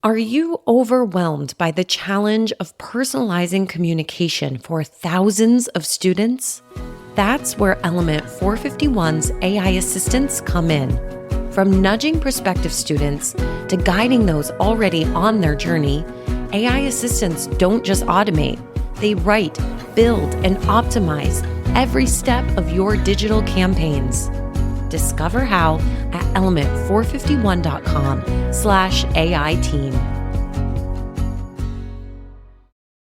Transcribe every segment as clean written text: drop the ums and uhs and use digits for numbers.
Are you overwhelmed by the challenge of personalizing communication for thousands of students? That's where Element 451's AI assistants come in. From nudging prospective students to guiding those already on their journey, AI assistants don't just automate. They write, build, and optimize every step of your digital campaigns. Discover how at element451.com/AI team.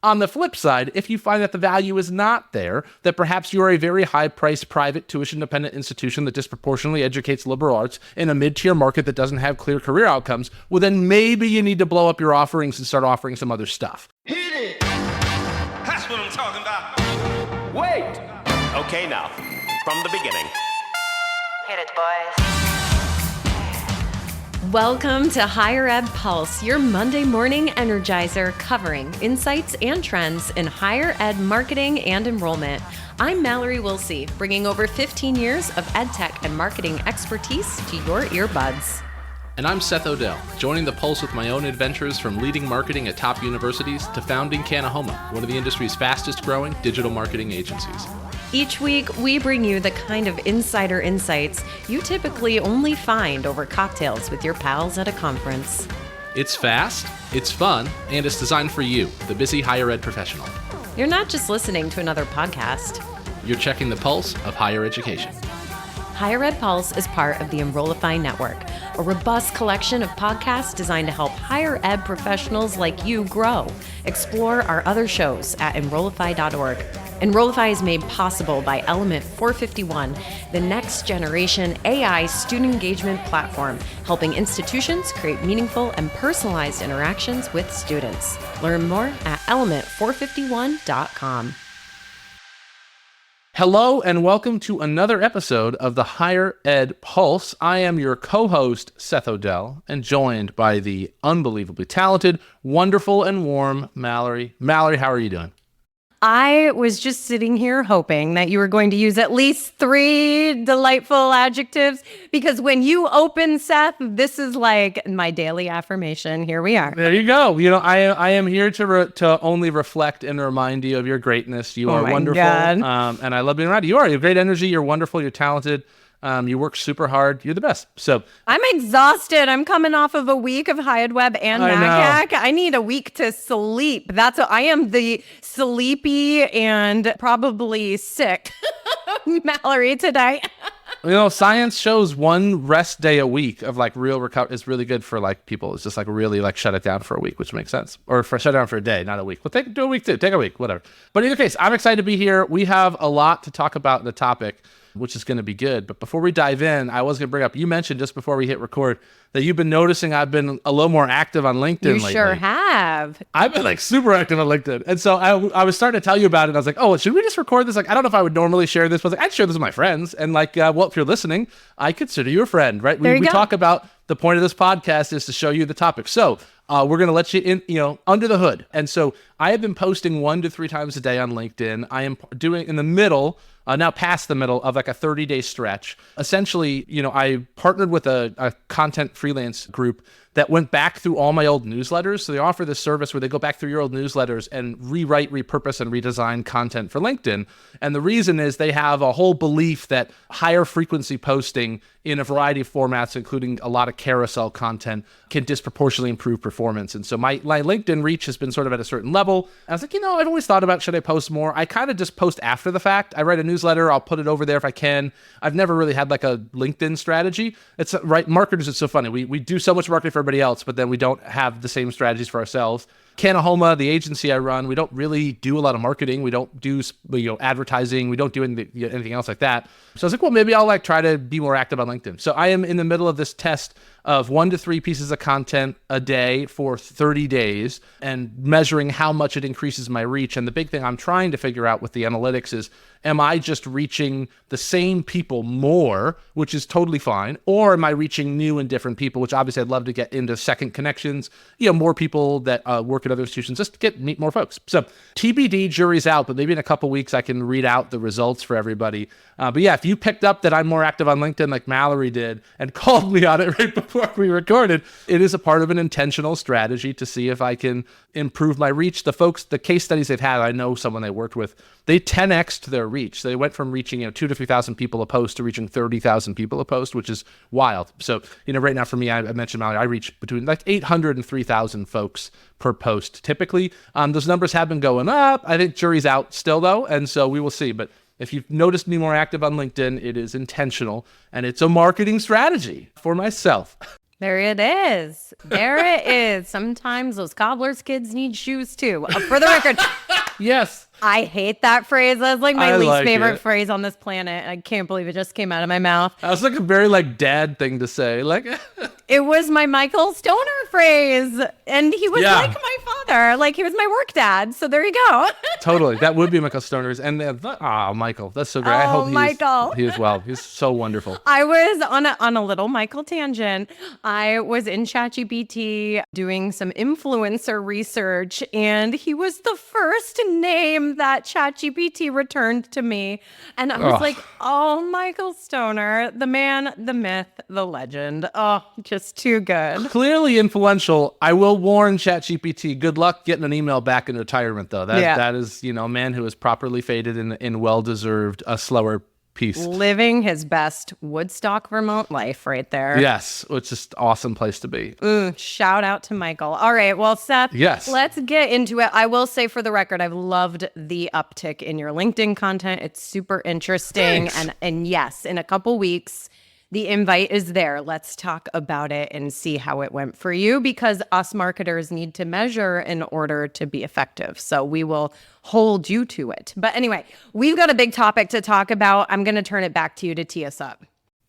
On the flip side, if you find that the value is not there, that perhaps you are a very high-priced, private, tuition-dependent institution that disproportionately educates liberal arts in a mid-tier market that doesn't have clear career outcomes, well, then maybe you need to blow up your offerings and start offering some other stuff. Hit it! That's what I'm talking about. Wait! Okay, now, from the beginning. Hit it, boys. Welcome to Higher Ed Pulse, your Monday morning energizer covering insights and trends in higher ed marketing and enrollment. I'm Mallory Wilsey, bringing over 15 years of ed tech and marketing expertise to your earbuds. And I'm Seth Odell, joining the Pulse with my own adventures from leading marketing at top universities to founding Kanahoma, one of the industry's fastest growing digital marketing agencies. Each week, we bring you the kind of insider insights you typically only find over cocktails with your pals at a conference. It's fast, it's fun, and it's designed for you, the busy higher ed professional. You're not just listening to another podcast. You're checking the pulse of higher education. Higher Ed Pulse is part of the Enrollify Network, a robust collection of podcasts designed to help higher ed professionals like you grow. Explore our other shows at enrollify.org. Enrollify is made possible by Element 451, the next generation AI student engagement platform, helping institutions create meaningful and personalized interactions with students. Learn more at element451.com. Hello and welcome to another episode of the Higher Ed Pulse. I am your co-host, Seth Odell, and joined by the unbelievably talented, wonderful, and warm Mallory. Mallory, how are you doing? I was just sitting here hoping that you were going to use at least 3 delightful adjectives, because when you open, Seth, this is like my daily affirmation. Here we are. There you go. You know, I am here to only reflect and remind you of your greatness. You are wonderful, and I love being around you. You have great energy. You're wonderful. You're talented. You work super hard. You're the best. So I'm exhausted. I'm coming off of a week of Hyatt Web and MACAC. I need a week to sleep. I am the sleepy and probably sick Mallory today. You know, science shows one rest day a week of like real recovery is really good for like people. It's just like really like shut it down for a week, which makes sense. Or for shut down for a day, not a week. Well, do a week too. Take a week, whatever. But in either case, I'm excited to be here. We have a lot to talk about in the topic, which is going to be good. But before we dive in, I was going to bring up, you mentioned just before we hit record that you've been noticing I've been a little more active on LinkedIn lately. You sure have. I've been like super active on LinkedIn. And so I was starting to tell you about it. And I was like, oh, should we just record this? Like, I don't know if I would normally share this, but I was like, I'd share this with my friends. And like, well, if you're listening, I consider you a friend, right? We talk about the point of this podcast is to show you the topic. So we're going to let you in, under the hood. And so I have been posting 1 to 3 times a day on LinkedIn. I am doing in the middle, now past the middle of like a 30-day stretch. Essentially, I partnered with a content freelance group that went back through all my old newsletters. So they offer this service where they go back through your old newsletters and rewrite, repurpose, and redesign content for LinkedIn. And the reason is they have a whole belief that higher frequency posting in a variety of formats, including a lot of carousel content, can disproportionately improve performance. And so my LinkedIn reach has been sort of at a certain level. And I was like, I've always thought about, should I post more? I kind of just post after the fact. I write a newsletter. I'll put it over there if I can. I've never really had like a LinkedIn strategy. It's right. Marketers, it's so funny. We do so much marketing for everybody else, but then we don't have the same strategies for ourselves. Kanahoma, the agency I run, we don't really do a lot of marketing. We don't do advertising. We don't do anything else like that. So I was like, well, maybe I'll like try to be more active on LinkedIn. So I am in the middle of this test of 1 to 3 pieces of content a day for 30 days and measuring how much it increases my reach. And the big thing I'm trying to figure out with the analytics is, am I just reaching the same people more, which is totally fine, or am I reaching new and different people, which obviously I'd love to get into second connections, more people that work at other institutions, just to meet more folks. So TBD, jury's out, but maybe in a couple weeks I can read out the results for everybody. But yeah, if you picked up that I'm more active on LinkedIn like Mallory did and called me on it right before before we recorded, it is a part of an intentional strategy to see if I can improve my reach. The case studies they've had, I know someone they worked with, they 10x'd their reach. They went from reaching 2,000 to 3,000 people a post to reaching 30,000 people a post, which is wild. So right now for me, I mentioned Mallory, I reach between 800 and 3,000 folks per post typically. Those numbers have been going up. I think jury's out still though, and so we will see. But if you've noticed me more active on LinkedIn, it is intentional, and it's a marketing strategy for myself. There it is. There it is. Sometimes those cobbler's kids need shoes too. For the record, Yes. I hate that phrase. That's like my least favorite it. phrase on this planet. I can't believe it just came out of my mouth. That was like a very dad thing to say. It was my Michael Stoner phrase. And he was like my father. Like he was my work dad. So there you go. Totally. That would be Michael Stoner's. And Michael, that's so great. I hope he is well. He's so wonderful. I was on a little Michael tangent. I was in ChatGPT doing some influencer research, and he was the first name that ChatGPT returned to me. And I was like, oh, Michael Stoner, the man, the myth, the legend. Oh, just too good. Clearly influential. I will warn ChatGPT, good luck getting an email back in retirement, though. That is, a man who is properly faded in well-deserved a slower piece. Living his best Woodstock, Vermont life right there. Yes, it's just an awesome place to be. Shout out to Michael. All right, well, Seth, yes, let's get into it. I will say for the record, I've loved the uptick in your LinkedIn content. It's super interesting. Thanks. And yes, in a couple weeks, the invite is there. Let's talk about it and see how it went for you, because us marketers need to measure in order to be effective. So we will hold you to it. But anyway, we've got a big topic to talk about. I'm going to turn it back to you to tee us up.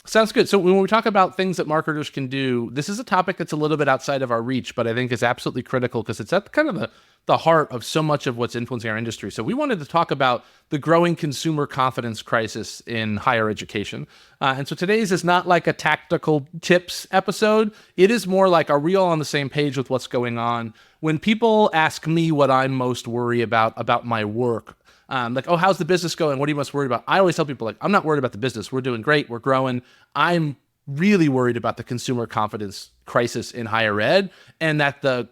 Sounds good. So when we talk about things that marketers can do, this is a topic that's a little bit outside of our reach, but I think is absolutely critical because it's at kind of the heart of so much of what's influencing our industry. So we wanted to talk about the growing consumer confidence crisis in higher education. And so today's is not like a tactical tips episode. It is more like, are we all on the same page with what's going on? When people ask me what I'm most worried about my work, how's the business going? What are you most worried about? I always tell people, I'm not worried about the business. We're doing great. We're growing. I'm really worried about the consumer confidence crisis in higher ed, and that the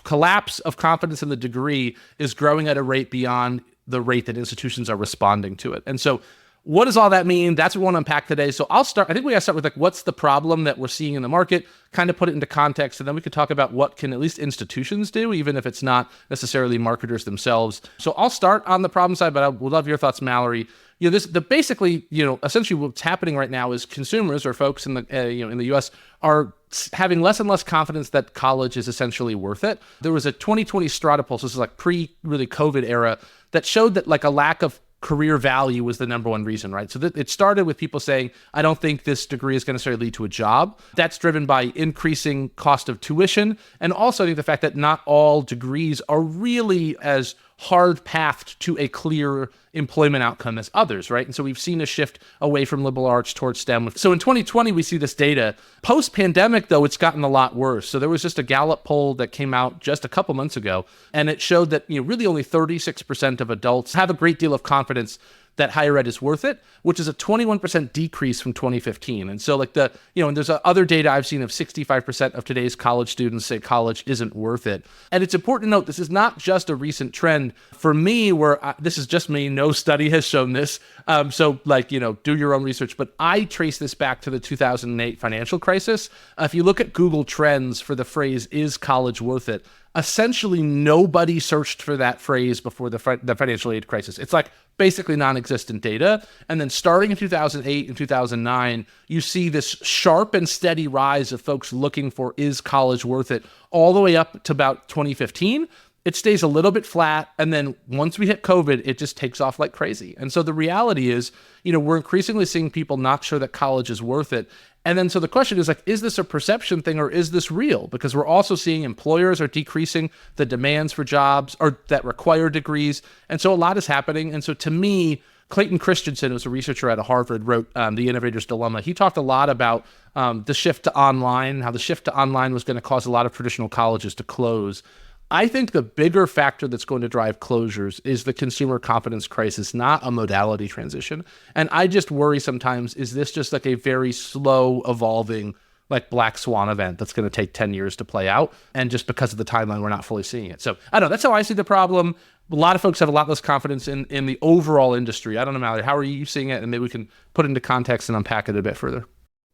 collapse of confidence in the degree is growing at a rate beyond the rate that institutions are responding to it. And so what does all that mean? That's what we want to unpack today. So I think we got to start with what's the problem that we're seeing in the market, kind of put it into context, and then we could talk about what can at least institutions do, even if it's not necessarily marketers themselves. So I'll start on the problem side, but I would love your thoughts, Mallory. Essentially what's happening right now is consumers or folks in the US are having less and less confidence that college is essentially worth it. There was a 2020 Strata Pulse, this is pre-really COVID era, that showed that a lack of career value was the number one reason, right? So it started with people saying, I don't think this degree is going to necessarily lead to a job. That's driven by increasing cost of tuition. And also I think the fact that not all degrees are really as hard pathed to a clear employment outcome as others, right? And so we've seen a shift away from liberal arts towards STEM. So in 2020, we see this data. Post-pandemic, though, it's gotten a lot worse. So there was just a Gallup poll that came out just a couple months ago, and it showed that really only 36% of adults have a great deal of confidence that higher ed is worth it, which is a 21% decrease from 2015. And so and there's other data I've seen of 65% of today's college students say college isn't worth it. And it's important to note, this is not just a recent trend. For me, this is just me, no study has shown this. Do your own research, but I trace this back to the 2008 financial crisis. If you look at Google Trends for the phrase, is college worth it? Essentially, nobody searched for that phrase before the financial aid crisis. It's basically non-existent data. And then starting in 2008 and 2009, you see this sharp and steady rise of folks looking for, is college worth it, all the way up to about 2015. It stays a little bit flat, and then once we hit COVID, it just takes off like crazy. And so the reality is, we're increasingly seeing people not sure that college is worth it. And then so the question is is this a perception thing or is this real? Because we're also seeing employers are decreasing the demands for jobs or that require degrees. And so a lot is happening. And so to me, Clayton Christensen, who's a researcher at Harvard, wrote The Innovator's Dilemma. He talked a lot about the shift to online, how the shift to online was going to cause a lot of traditional colleges to close. I think the bigger factor that's going to drive closures is the consumer confidence crisis, not a modality transition. And I just worry sometimes, is this just a very slow evolving like black swan event that's going to take 10 years to play out. And just because of the timeline, we're not fully seeing it. So I don't know. That's how I see the problem. A lot of folks have a lot less confidence in the overall industry. I don't know, Mallory, how are you seeing it? And maybe we can put it into context and unpack it a bit further.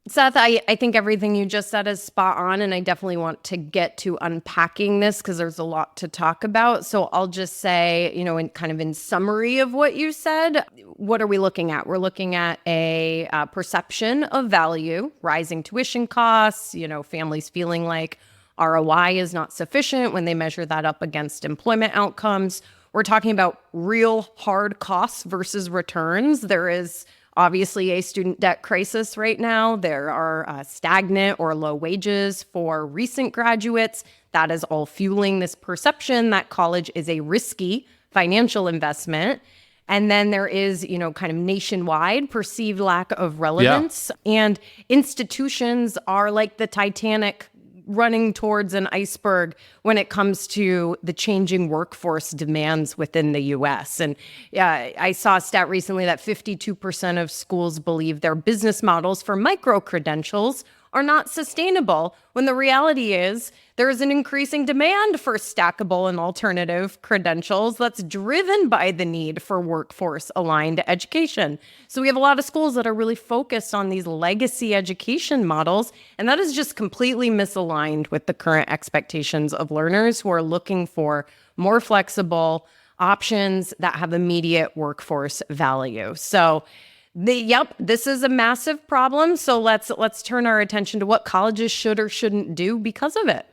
Seth, I think everything you just said is spot on, and I definitely want to get to unpacking this because there's a lot to talk about. So I'll just say, in summary of what you said, what are we looking at? We're looking at a perception of value, rising tuition costs, families feeling like ROI is not sufficient when they measure that up against employment outcomes. We're talking about real hard costs versus returns. There is obviously a student debt crisis right now. There are stagnant or low wages for recent graduates. That is all fueling this perception that college is a risky financial investment. And then there is, kind of nationwide perceived lack of relevance. Yeah. And institutions are like the Titanic running towards an iceberg when it comes to the changing workforce demands within the U.S. And I saw a stat recently that 52% of schools believe their business models for micro-credentials are not sustainable, when the reality is there is an increasing demand for stackable and alternative credentials that's driven by the need for workforce-aligned education. So we have a lot of schools that are really focused on these legacy education models, and that is just completely misaligned with the current expectations of learners who are looking for more flexible options that have immediate workforce value. So this is a massive problem. So let's turn our attention to what colleges should or shouldn't do because of it.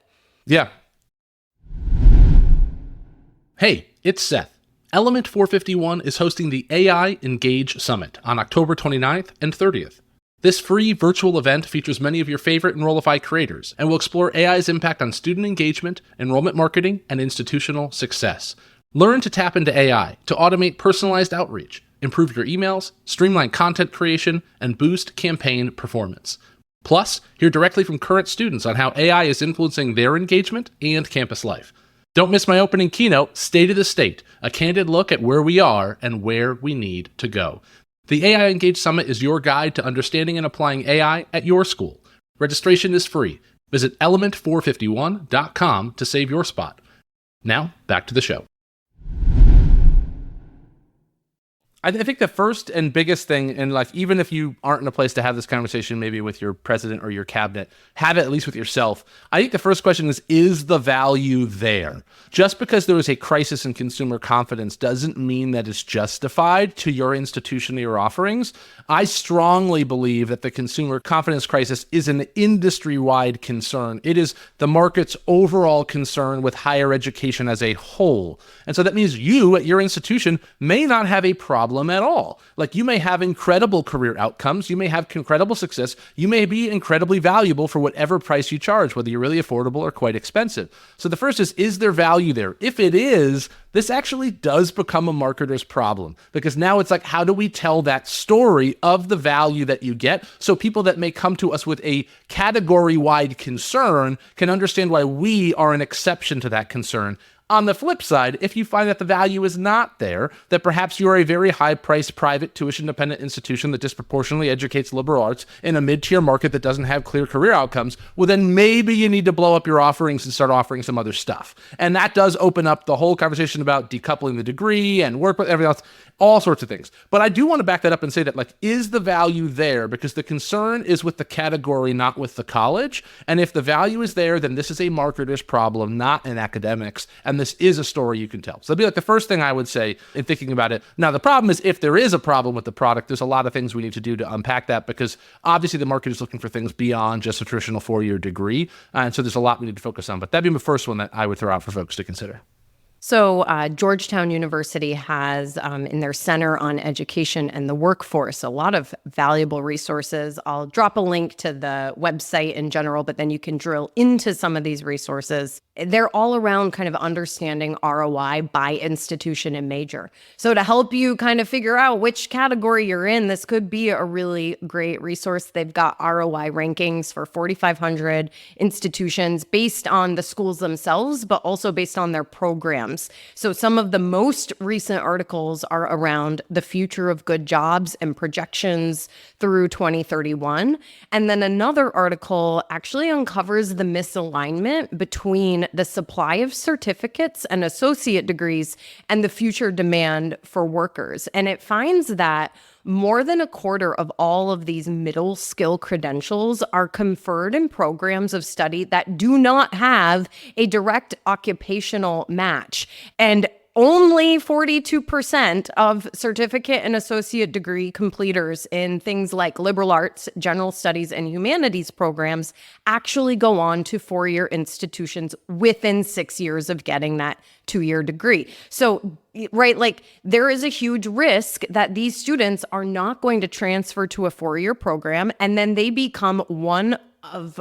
Yeah. Hey, it's Seth. Element 451 is hosting the AI Engage Summit on October 29th and 30th. This free virtual event features many of your favorite Enrollify creators and will explore AI's impact on student engagement, enrollment marketing, and institutional success. Learn to tap into AI to automate personalized outreach, improve your emails, streamline content creation, and boost campaign performance. Plus, hear directly from current students on how AI is influencing their engagement and campus life. Don't miss my opening keynote, State of the State, a candid look at where we are and where we need to go. The AI Engage Summit is your guide to understanding and applying AI at your school. Registration is free. Visit element451.com to save your spot. Now, back to the show. I think the first and biggest thing, and like even if you aren't in a place to have this conversation, maybe with your president or your cabinet, have it at least with yourself. I think the first question is the value there? Just because there is a crisis in consumer confidence doesn't mean that it's justified to your institution or your offerings. I strongly believe that the consumer confidence crisis is an industry-wide concern. It is the market's overall concern with higher education as a whole. And so that means you at your institution may not have a problem at all. Like, you may have incredible career outcomes, you may have incredible success, you may be incredibly valuable for whatever price you charge, whether you're really affordable or quite expensive. So the first is there value there? If it is, this actually does become a marketer's problem, because now it's like, how do we tell that story of the value that you get so people that may come to us with a category-wide concern can understand why we are an exception to that concern? On the flip side, if you find that the value is not there, that perhaps you are a very high-priced private tuition-dependent institution that disproportionately educates liberal arts in a mid-tier market that doesn't have clear career outcomes, well, then maybe you need to blow up your offerings and start offering some other stuff. And that does open up the whole conversation about decoupling the degree and work with everything else, all sorts of things. But I do want to back that up and say that, like, is the value there? Because the concern is with the category, not with the college. And if the value is there, then this is a marketer's problem, not an academics. And this is a story you can tell. So that'd be like the first thing I would say in thinking about it. Now, the problem is, if there is a problem with the product, there's a lot of things we need to do to unpack that, because obviously the market is looking for things beyond just a traditional 4-year degree. And so there's a lot we need to focus on. But that'd be the first one that I would throw out for folks to consider. So Georgetown University has in their Center on Education and the Workforce a lot of valuable resources. I'll drop a link to the website in general, but then you can drill into some of these resources. They're all around kind of understanding ROI by institution and major. So to help you kind of figure out which category you're in, this could be a really great resource. They've got ROI rankings for 4,500 institutions based on the schools themselves, but also based on their programs. programs. So some of the most recent articles are around the future of good jobs and projections through 2031. And then another article actually uncovers the misalignment between the supply of certificates and associate degrees and the future demand for workers. And it finds that more than a quarter of all of these middle skill credentials are conferred in programs of study that do not have a direct occupational match. And only 42% of certificate and associate degree completers in things like liberal arts, general studies, and humanities programs actually go on to four-year institutions within 6 years of getting that two-year degree. So, right, like there is a huge risk that these students are not going to transfer to a four-year program, and then they become one of,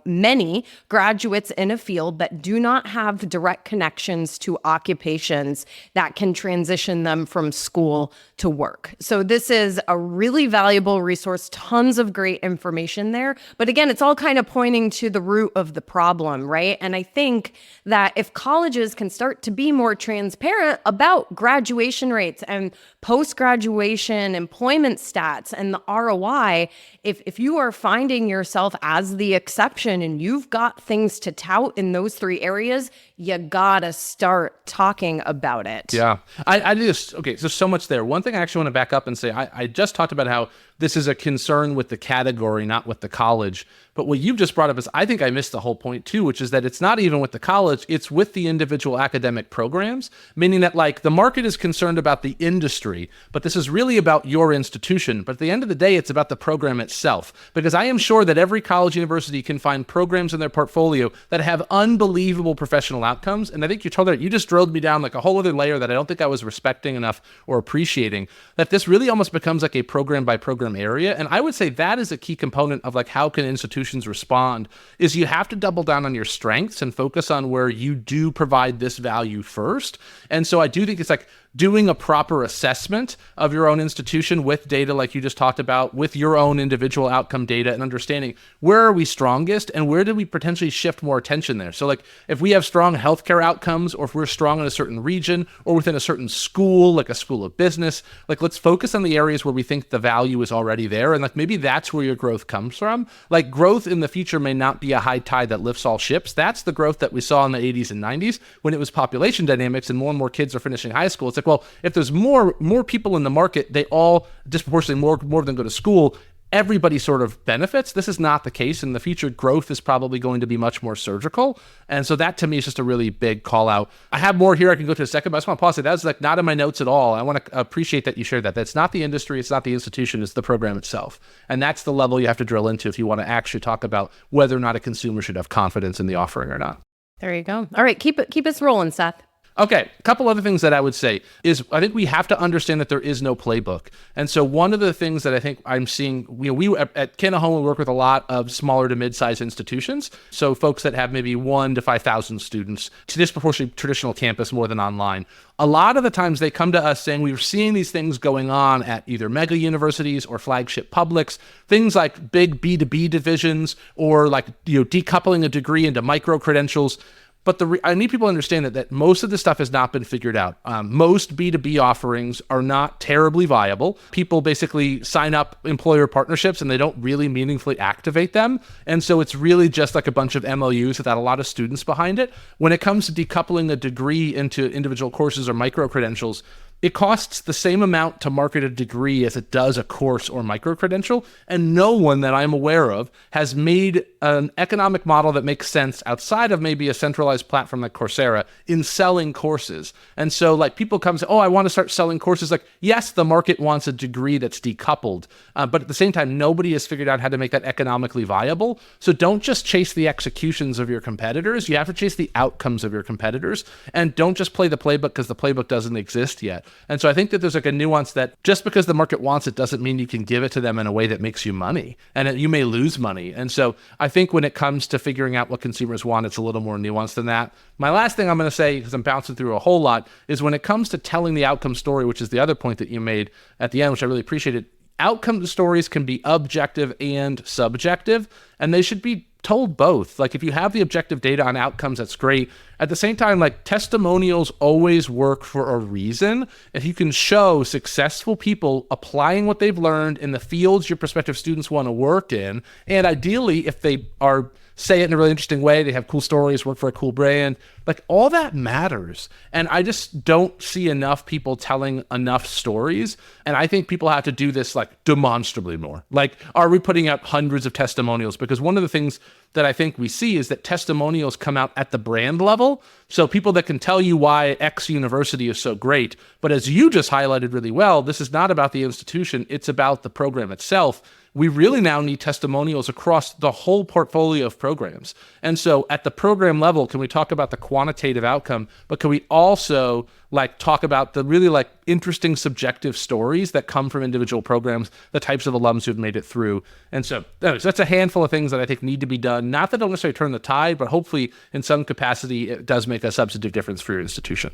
many graduates in a field that do not have direct connections to occupations that can transition them from school to work. So this is a really valuable resource, tons of great information there. But again, it's all kind of pointing to the root of the problem, right? And I think that if colleges can start to be more transparent about graduation rates and post-graduation employment stats and the ROI, if you are finding yourself as the exception and you've got things to tout in those three areas, you gotta start talking about it. Yeah. I just, okay, so much there. One thing I actually want to back up and say, I just talked about how this is a concern with the category, not with the college. But what you've just brought up is, I think I missed the whole point too, which is that it's not even with the college, it's with the individual academic programs, meaning that like the market is concerned about the industry, but this is really about your institution. But at the end of the day, it's about the program itself, because I am sure that every college university can find programs in their portfolio that have unbelievable professional outcomes. And I think you just drilled me down like a whole other layer that I don't think I was respecting enough or appreciating, that this really almost becomes like a program by program area. And I would say that is a key component of like how can institutions respond, is you have to double down on your strengths and focus on where you do provide this value first. And so I do think it's like doing a proper assessment of your own institution with data like you just talked about, with your own individual outcome data, and understanding where are we strongest and where do we potentially shift more attention there. So like if we have strong healthcare outcomes, or if we're strong in a certain region or within a certain school, like a school of business, like let's focus on the areas where we think the value is already there. And like maybe that's where your growth comes from. Like growth in the future may not be a high tide that lifts all ships. That's the growth that we saw in the 80s and 90s when it was population dynamics and more kids are finishing high school. It's like, well, if there's more people in the market, they all disproportionately more of them go to school, everybody sort of benefits. This is not the case. In the future, growth is probably going to be much more surgical. And so that to me is just a really big call out. I have more here I can go to a second, but I just want to pause it. That's like not in my notes at all. I want to appreciate that you shared that. That's not the industry, it's not the institution, it's the program itself. And that's the level you have to drill into if you want to actually talk about whether or not a consumer should have confidence in the offering or not. There you go. All right, keep us rolling, Seth. Okay, a couple other things that I would say is I think we have to understand that there is no playbook. And so one of the things that I think I'm seeing, we at Canahome, we work with a lot of smaller to mid-sized institutions. So folks that have maybe 1,000 to 5,000 students, to disproportionately traditional campus more than online. A lot of the times they come to us saying we're seeing these things going on at either mega universities or flagship publics, things like big B2B divisions or like decoupling a degree into micro credentials. But I need people to understand that most of this stuff has not been figured out. Most B2B offerings are not terribly viable. People basically sign up employer partnerships and they don't really meaningfully activate them. And so it's really just like a bunch of MOUs without a lot of students behind it. When it comes to decoupling a degree into individual courses or micro credentials, it costs the same amount to market a degree as it does a course or micro-credential, and no one that I'm aware of has made an economic model that makes sense outside of maybe a centralized platform like Coursera in selling courses. And so like people come and say, oh, I want to start selling courses. Like, yes, the market wants a degree that's decoupled, but at the same time, nobody has figured out how to make that economically viable. So don't just chase the executions of your competitors. You have to chase the outcomes of your competitors, and don't just play the playbook because the playbook doesn't exist yet. And so I think that there's like a nuance that just because the market wants it doesn't mean you can give it to them in a way that makes you money, and you may lose money. And so I think when it comes to figuring out what consumers want, it's a little more nuanced than that. My last thing I'm going to say, because I'm bouncing through a whole lot, is when it comes to telling the outcome story, which is the other point that you made at the end, which I really appreciated, outcome stories can be objective and subjective, and they should be told both. Like, if you have the objective data on outcomes, that's great. At the same time, like, testimonials always work for a reason. If you can show successful people applying what they've learned in the fields your prospective students want to work in, and ideally, if they are say it in a really interesting way, they have cool stories, work for a cool brand, like, all that matters. And I just don't see enough people telling enough stories. And I think people have to do this, like, demonstrably more. Like, are we putting out hundreds of testimonials? Because one of the things that I think we see is that testimonials come out at the brand level. So people that can tell you why X university is so great. But as you just highlighted really well, this is not about the institution, it's about the program itself. We really now need testimonials across the whole portfolio of programs. And so at the program level, can we talk about the quantitative outcome, but can we also, like, talk about the really, like, interesting subjective stories that come from individual programs, the types of alums who've made it through. And so that's a handful of things that I think need to be done. Not that they'll necessarily turn the tide, but hopefully in some capacity, it does make a substantive difference for your institution.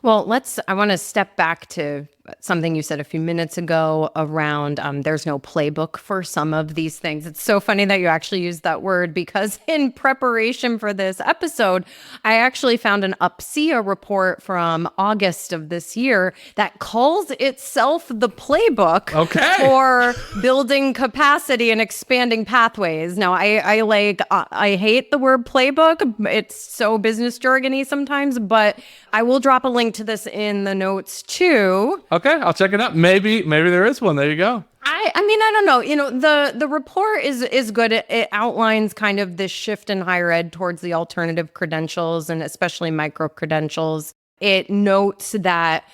Well, I want to step back to something you said a few minutes ago around there's no playbook for some of these things. It's so funny that you actually used that word, because in preparation for this episode, I actually found an UPSEA report from August of this year that calls itself the playbook for building capacity and expanding pathways. Now, I hate the word playbook. It's so business jargony sometimes, but I will drop a link to this in the notes too. Okay, I'll check it out. Maybe there is one. There you go. I mean, I don't know. You know, the report is good. It outlines kind of this shift in higher ed towards the alternative credentials and especially micro credentials. It notes that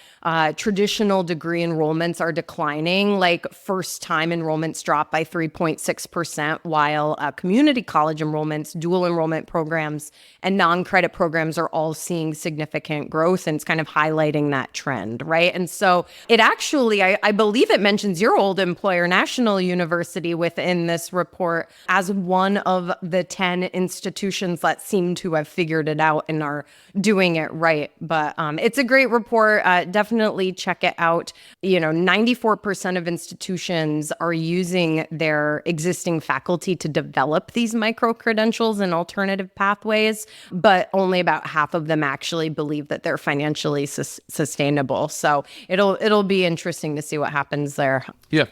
traditional degree enrollments are declining, like first-time enrollments drop by 3.6%, while community college enrollments, dual enrollment programs, and non-credit programs are all seeing significant growth, and it's kind of highlighting that trend, right? And so it actually, I believe it mentions your old employer, National University, within this report as one of the 10 institutions that seem to have figured it out and are doing it right. But it's a great report. Definitely check it out. You know, 94% of institutions are using their existing faculty to develop these micro credentials and alternative pathways, but only about half of them actually believe that they're financially sustainable. So it'll be interesting to see what happens there. Yeah.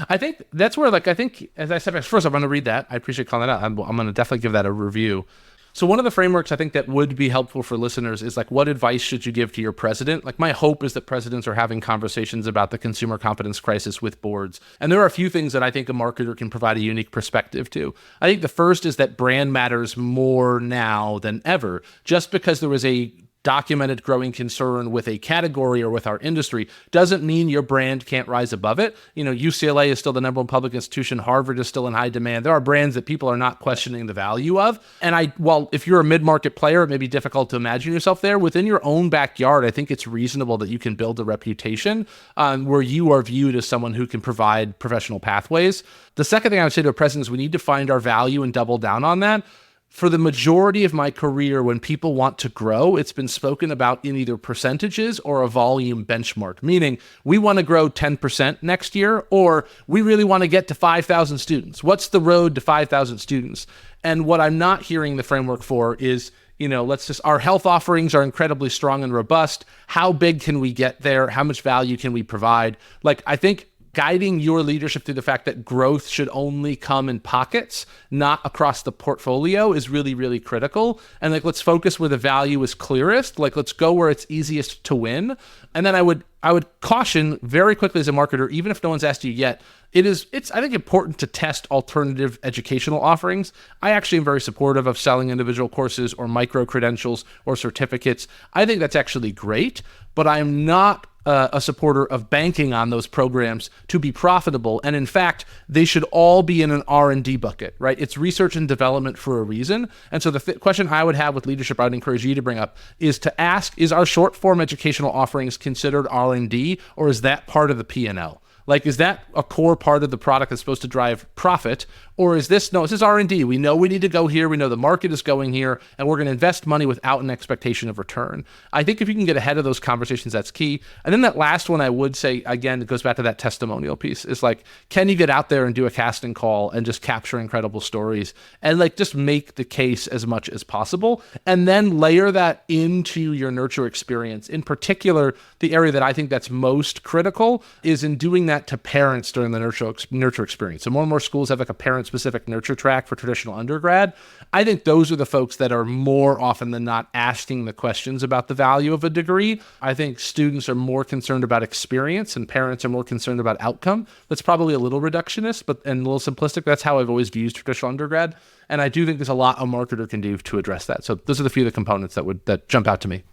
I think that's where, like, I think, as I said, first I'm going to read that. I appreciate calling that out. I'm going to definitely give that a review. So one of the frameworks I think that would be helpful for listeners is, like, what advice should you give to your president? Like, my hope is that presidents are having conversations about the consumer confidence crisis with boards. And there are a few things that I think a marketer can provide a unique perspective to. I think the first is that brand matters more now than ever. Just because there was a documented growing concern with a category or with our industry doesn't mean your brand can't rise above it. You know, UCLA is still the number one public institution. Harvard is still in high demand. There are brands that people are not questioning the value of. And while if you're a mid-market player, it may be difficult to imagine yourself there. Within your own backyard, I think it's reasonable that you can build a reputation where you are viewed as someone who can provide professional pathways. The second thing I would say to a president is we need to find our value and double down on that. For the majority of my career, when people want to grow, it's been spoken about in either percentages or a volume benchmark, meaning we want to grow 10% next year, or we really want to get to 5,000 students. What's the road to 5,000 students? And what I'm not hearing the framework for is, you know, our health offerings are incredibly strong and robust. How big can we get there? How much value can we provide? Like, I think guiding your leadership through the fact that growth should only come in pockets, not across the portfolio, is really, really critical. And, like, let's focus where the value is clearest. Like, let's go where it's easiest to win. And then I would caution very quickly as a marketer, even if no one's asked you yet, it's I think important to test alternative educational offerings. I actually am very supportive of selling individual courses or micro credentials or certificates. I think that's actually great, but I'm not a supporter of banking on those programs to be profitable. And in fact, they should all be in an R&D bucket, right? It's research and development for a reason. And so the question I would have with leadership, I would encourage you to bring up, is to ask, is our short form educational offerings considered R&D, or is that part of the P&L? Like, is that a core part of the product that's supposed to drive profit, Or is this R&D? We know we need to go here. We know the market is going here, and we're going to invest money without an expectation of return. I think if you can get ahead of those conversations, that's key. And then that last one, I would say, again, it goes back to that testimonial piece. Is like, can you get out there and do a casting call and just capture incredible stories and like just make the case as much as possible, and then layer that into your nurture experience. In particular, the area that I think that's most critical is in doing that to parents during the nurture experience. So more and more schools have like a parent-specific nurture track for traditional undergrad. I think those are the folks that are more often than not asking the questions about the value of a degree. I think students are more concerned about experience and parents are more concerned about outcome. That's probably a little reductionist, and a little simplistic. That's how I've always viewed traditional undergrad. And I do think there's a lot a marketer can do to address that. So those are the few of the components that jump out to me.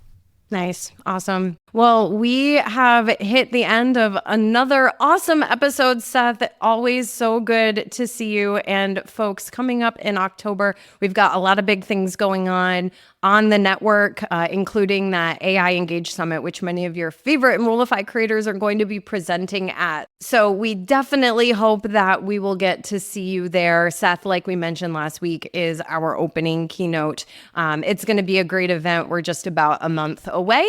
Nice. Awesome. Well, we have hit the end of another awesome episode, Seth. Always so good to see you. And folks, coming up in October, we've got a lot of big things going on the network, including that AI Engage Summit, which many of your favorite Enrollify creators are going to be presenting at. So we definitely hope that we will get to see you there. Seth, like we mentioned last week, is our opening keynote. It's going to be a great event. We're just about a month away.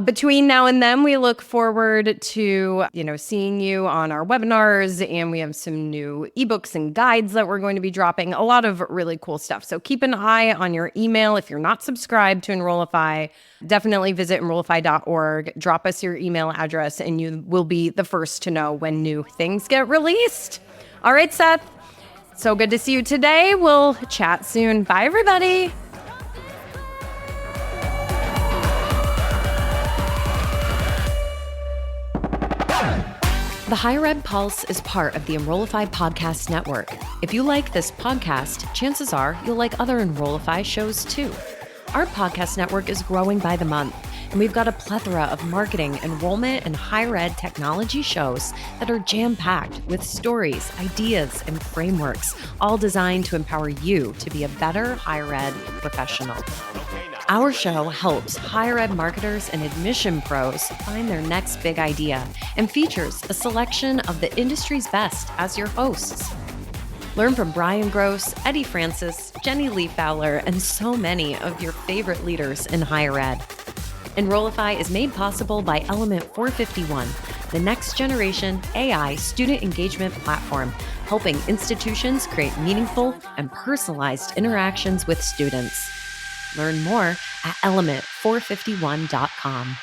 Between now and then, we look forward to, seeing you on our webinars, and we have some new ebooks and guides that we're going to be dropping. A lot of really cool stuff. So keep an eye on your email. If you're not subscribed to Enrollify, definitely visit enrollify.org. Drop us your email address, and you will be the first to know when new things get released. All right, Seth. So good to see you today. We'll chat soon. Bye, everybody. The Higher Ed Pulse is part of the Enrollify Podcast Network. If you like this podcast, chances are you'll like other Enrollify shows too. Our podcast network is growing by the month, and we've got a plethora of marketing, enrollment, and higher ed technology shows that are jam-packed with stories, ideas, and frameworks, all designed to empower you to be a better higher ed professional. Our show helps higher ed marketers and admission pros find their next big idea and features a selection of the industry's best as your hosts. Learn from Brian Gross, Eddie Francis, Jenny Lee Fowler, and so many of your favorite leaders in higher ed. Enrollify is made possible by Element 451, the next generation AI student engagement platform, helping institutions create meaningful and personalized interactions with students. Learn more at element451.com.